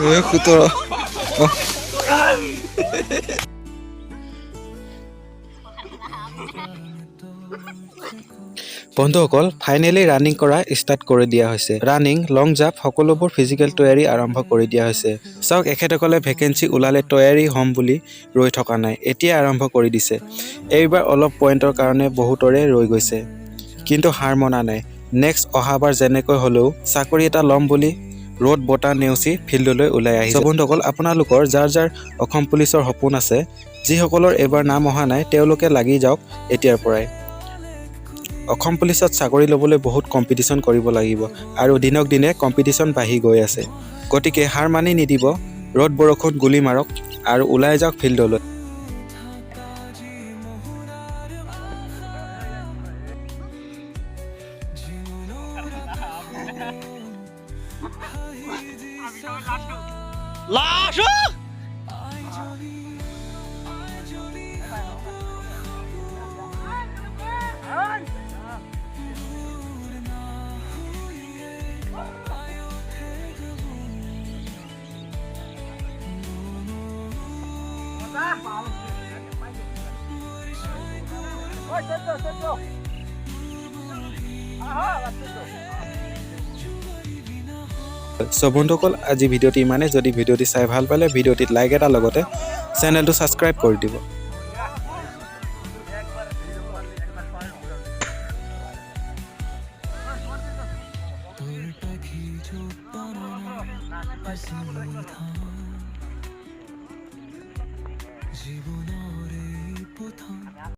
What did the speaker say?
17 বন্ধুসকল finally running কৰা start কৰি দিয়া হৈছে। ৰানিং, লং জাম্প সকলোবোৰ ফিজিকেল তৈয়াৰী আৰম্ভ কৰি দিয়া হৈছে। চাওক এখেতসকলে ভেকেঞ্চি ওলালে তৈয়াৰী হ'ম বুলি ৰৈ থকা নাই, এতিয়া আৰম্ভ কৰি দিছে। এইবাৰ অলপ পইণ্টৰ কাৰণে বহুতৰে ৰৈ গৈছে, কিন্তু হাৰ মনা নাই। নেক্সট অহাবাৰ যেনেকৈ হ'লেও চাকৰি এটা ল'ম বুলি ৰ'দ বতাহ নেওচি ফিল্ডলৈ ওলাই আহিছে। বন্ধুসকল আপোনালোকৰ যাৰ যাৰ অসম পুলিচৰ সপোন আছে, যিসকলৰ এইবাৰ নাম অহা নাই তেওঁলোকে লাগি যাওক এতিয়াৰ পৰাই। অসম পুলিচত চাকৰি ল'বলৈ বহুত কম্পিটিশ্যন কৰিব লাগিব আৰু দিনক দিনে কম্পিটিশ্যন বাঢ়ি গৈ আছে। গতিকে হাৰ মানি নিদিব, ৰ'দ বৰষুণ গুলি মাৰক আৰু ওলাই যাওক ফিল্ডলৈ। বন্ধুসকল আজি ভিডিঅ'টি ইমানে। যদি ভিডিঅ'টি চাই ভাল পালে ভিডিঅ'টিত লাইক এটা লগতে চেনেলটো ছাবস্ক্ৰাইব কৰি দিব। জীবনৰে প্ৰথম